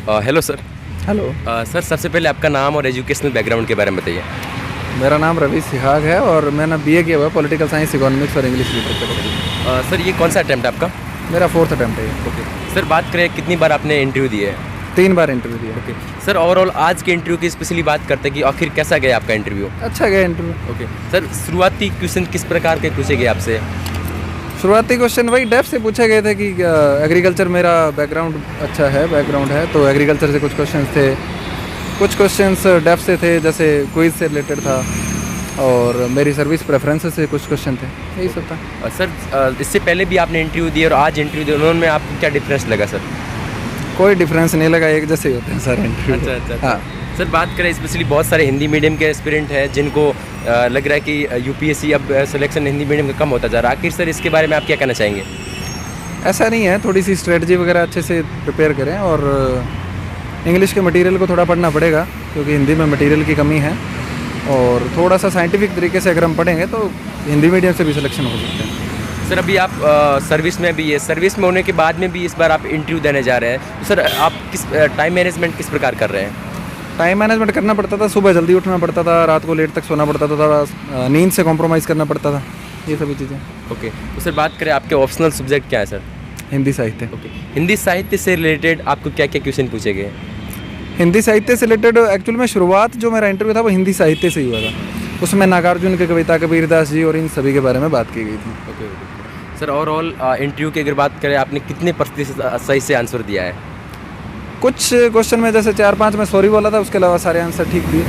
Hello sir. Hello. Sir सबसे पहले आपका नाम और एजुकेशनल बैकग्राउंड के बारे में बताइए। मेरा नाम रवि सिहाग है और मैंने बीए किया हुआ है पॉलिटिकल साइंस, इकोनॉमिक्स और इंग्लिश लिटरेचर। सर ये कौन सा अटैम्प्ट आपका? मेरा 4th अटैम्प्ट है। ओके सर, बात करें कितनी बार आपने इंटरव्यू दिए है? 3 बार इंटरव्यू दिया। ओके सर, ओवरऑल आज के इंटरव्यू की स्पेशली बात करते हैं कि आखिर कैसा गया आपका इंटरव्यू? अच्छा गया इंटरव्यू। ओके सर, शुरुआती क्वेश्चन किस प्रकार के पूछे गए आपसे? शुरुआती क्वेश्चन वही डेप्थ से पूछे गए थे कि एग्रीकल्चर मेरा बैकग्राउंड अच्छा है, बैकग्राउंड है, तो एग्रीकल्चर से कुछ क्वेश्चन थे। कुछ क्वेश्चंस डेप्थ से थे, जैसे क्विज से रिलेटेड था, और मेरी सर्विस प्रेफरेंसेस से कुछ क्वेश्चन थे, यही सब था। सर इससे पहले भी आपने इंटरव्यू दिया और आज इंटरव्यू दिया, उन्होंने आपको क्या डिफरेंस लगा सर? कोई डिफरेंस नहीं लगा, एक जैसे ही होते हैं सारे इंटरव्यू। अच्छा। हाँ सर बात करें स्पेशली बहुत सारे हिंदी मीडियम के एस्पिरेंट हैं जिनको लग रहा है कि यूपीएससी अब सिलेक्शन हिंदी मीडियम का कम होता जा रहा है। आखिर सर इसके बारे में आप क्या कहना चाहेंगे? ऐसा नहीं है, थोड़ी सी स्ट्रेटजी वगैरह अच्छे से प्रिपेयर करें, और इंग्लिश के मटेरियल को थोड़ा पढ़ना पड़ेगा क्योंकि हिंदी में मटेरियल की कमी है, और थोड़ा सा साइंटिफिक तरीके से अगर हम पढ़ेंगे तो हिंदी मीडियम से भी सिलेक्शन हो सकते हैं। सर अभी आप सर्विस में भी है, सर्विस में होने के बाद में भी इस बार आप इंटरव्यू देने जा रहे हैं, तो सर आप किस टाइम मैनेजमेंट किस प्रकार कर रहे हैं? टाइम मैनेजमेंट करना पड़ता था, सुबह जल्दी उठना पड़ता था, रात को लेट तक सोना पड़ता था, थोड़ा नींद से कॉम्प्रोमाइज़ करना पड़ता था, ये सभी चीज़ें। ओके तो सर बात करें आपके ऑप्शनल सब्जेक्ट क्या है सर? हिंदी साहित्य। ओके, हिंदी साहित्य से रिलेटेड आपको क्या क्या क्वेश्चन पूछे गए? हिंदी साहित्य से रिलेटेड एक्चुअली में शुरुआत जो मेरा इंटरव्यू था वो हिंदी साहित्य से ही हुआ था। उसमें नागार्जुन की कविता, कबीरदास जी और इन सभी के बारे में बात की गई थी। ओके सर, ओवरऑल इंटरव्यू की अगर बात करें आपने कितने प्रतिशत सही से आंसर दिया है? कुछ क्वेश्चन में जैसे 4-5 में सॉरी बोला था, उसके अलावा सारे आंसर ठीक दिए।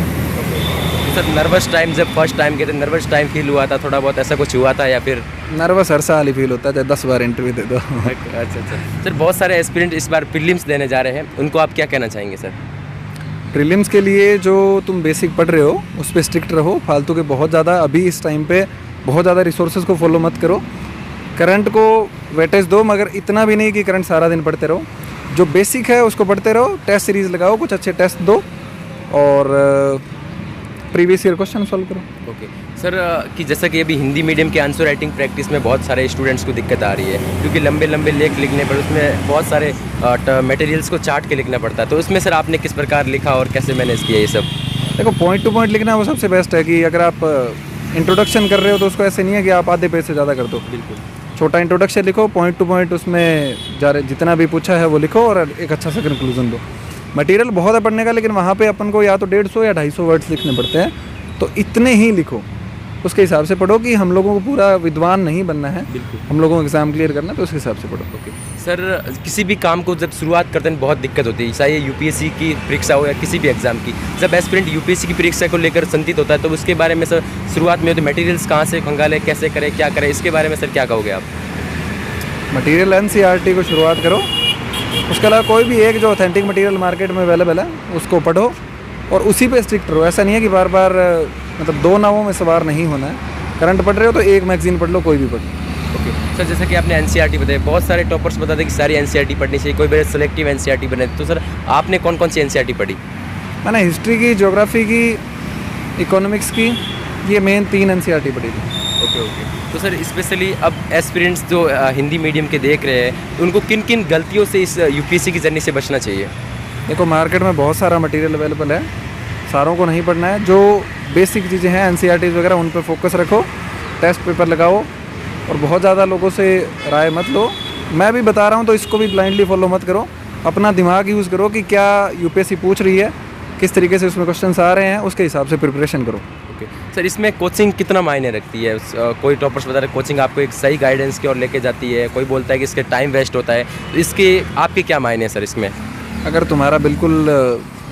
सर नर्वस टाइम जब फर्स्ट टाइम गए थे, नर्वस टाइम फील हुआ था थोड़ा बहुत, ऐसा कुछ हुआ था या फिर? नर्वस हर साल ही फील होता है, चाहे 10 बार इंटरव्यू दे दो। अच्छा सर, बहुत सारे एस्पिरेंट इस बार प्रीलिम्स देने जा रहे हैं, उनको आप क्या कहना चाहेंगे सर? प्रीलिम्स के लिए जो तुम बेसिक पढ़ रहे हो उस पर स्ट्रिक्ट रहो, फालतू के बहुत ज़्यादा अभी इस टाइम पे बहुत ज़्यादा रिसोर्सेज को फॉलो मत करो। करंट को वेटेज दो, मगर इतना भी नहीं कि करंट सारा दिन पढ़ते रहो। जो बेसिक है उसको पढ़ते रहो, टेस्ट सीरीज़ लगाओ, कुछ अच्छे टेस्ट दो, और प्रीवियस ईयर क्वेश्चन सॉल्व करो। ओके सर, कि जैसा कि अभी हिंदी मीडियम के आंसर राइटिंग प्रैक्टिस में बहुत सारे स्टूडेंट्स को दिक्कत आ रही है, क्योंकि लंबे लंबे लेख लिखने पर उसमें बहुत सारे मटेरियल्स को चाट के लिखना पड़ता है, तो उसमें सर आपने किस प्रकार लिखा और कैसे मैनेज किया ये सब? देखो, पॉइंट टू पॉइंट लिखना वो सबसे बेस्ट है, कि अगर आप इंट्रोडक्शन कर रहे हो तो उसको ऐसे नहीं है कि आप आधे पेज से ज़्यादा कर दो। बिल्कुल, छोटा इंट्रोडक्शन लिखो, पॉइंट टू पॉइंट उसमें जितना भी पूछा है वो लिखो, और एक अच्छा सा कंक्लूजन दो। मटेरियल बहुत है पढ़ने का, लेकिन वहाँ पे अपन को या तो 150 या 250 वर्ड्स लिखने पड़ते हैं, तो इतने ही लिखो, उसके हिसाब से पढ़ो कि हम लोगों को पूरा विद्वान नहीं बनना है, बिल्कुल हम लोगों को एग्ज़ाम क्लियर करना है, तो उसके हिसाब से पढ़ो। ओके सर, किसी भी काम को जब शुरुआत करते हैं बहुत दिक्कत होती है, चाहे यूपीएससी की परीक्षा हो या किसी भी एग्जाम की। जब एस्पिरेंट यूपीएससी की परीक्षा को लेकर चिंतित होता है तो उसके बारे में सर शुरुआत में तो मटेरियल्स कहाँ से खंगालें, कैसे करें, क्या करें, इसके बारे में सर क्या कहोगे आप? मटेरियल NCERT को शुरुआत करो, उसके अलावा कोई भी एक जो ऑथेंटिक मटेरियल मार्केट में अवेलेबल है उसको पढ़ो, और उसी पे स्ट्रिक्ट रहो। ऐसा नहीं है कि बार बार मतलब 2 नावों में सवार नहीं होना है। करंट पढ़ रहे हो तो एक मैगजीन पढ़ लो, कोई भी पढ़ लो। ओके सर, जैसा कि आपने NCERT बताया, बहुत सारे टॉपर्स बताते हैं कि सारी NCERT पढ़नी चाहिए, कोई बड़े सेलेक्टिव NCERT बने, तो सर आपने कौन कौन सी NCERT पढ़ी? मैंने हिस्ट्री की, ज्योग्राफी की, इकोनॉमिक्स की, ये मेन 3 NCERT पढ़ी थी। ओके तो सर स्पेशली अब एस्पिरेंट्स जो हिंदी मीडियम के देख रहे हैं, उनको किन किन गलतियों से इस यूपीएससी की जर्नी से बचना चाहिए? देखो, मार्केट में बहुत सारा मटेरियल अवेलेबल है, सारों को नहीं पढ़ना है। जो बेसिक चीज़ें हैं NCERT वगैरह, उन पर फोकस रखो, टेस्ट पेपर लगाओ, और बहुत ज़्यादा लोगों से राय मत लो। मैं भी बता रहा हूँ तो इसको भी ब्लाइंडली फॉलो मत करो, अपना दिमाग यूज़ करो कि क्या यूपीएससी पूछ रही है, किस तरीके से उसमें क्वेश्चंस आ रहे हैं, उसके हिसाब से प्रिपरेशन करो। ओके सर, इसमें कोचिंग कितना मायने रखती है? कोई टॉपर्स बता रहे कोचिंग आपको एक सही गाइडेंस की ओर लेके जाती है, कोई बोलता है कि इसके टाइम वेस्ट होता है, तो इसके आपके क्या मायने हैं सर इसमें? अगर तुम्हारा बिल्कुल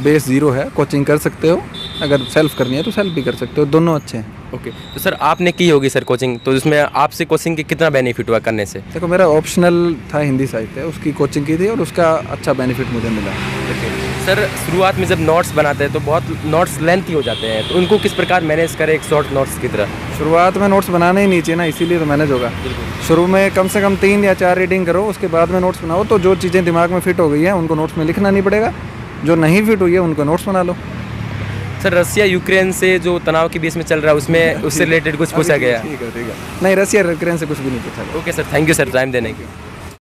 बेस ज़ीरो है, कोचिंग कर सकते हो, अगर सेल्फ करनी है तो सेल्फ भी कर सकते हो, दोनों अच्छे हैं। ओके तो सर आपने की होगी सर कोचिंग, तो इसमें आपसे कोचिंग के कितना बेनिफिट हुआ करने से? देखो, मेरा ऑप्शनल था हिंदी साहित्य, उसकी कोचिंग की थी और उसका अच्छा बेनिफिट मुझे मिला। ओके सर, शुरुआत में जब नोट्स बनाते हैं तो बहुत नोट्स लेंथी हो जाते हैं, तो उनको किस प्रकार मैनेज करें एक शॉर्ट नोट्स की तरह? शुरुआत में नोट्स बनाने ही नहीं चाहिए ना, इसीलिए तो मैनेज होगा। शुरू में कम से कम 3 या 4 रीडिंग करो, उसके बाद में नोट्स बनाओ, तो जो चीज़ें दिमाग में फिट हो गई हैं उनको नोट्स में लिखना नहीं पड़ेगा, जो नहीं फिट हुई है उनको नोट्स बना लो। सर रसिया यूक्रेन से जो तनाव के बीच में चल रहा है उसमें उससे रिलेटेड कुछ पूछा गया? ठीक है। नहीं, रसिया यूक्रेन से कुछ भी नहीं पूछा गया। Okay sir, thank you sir time देने की।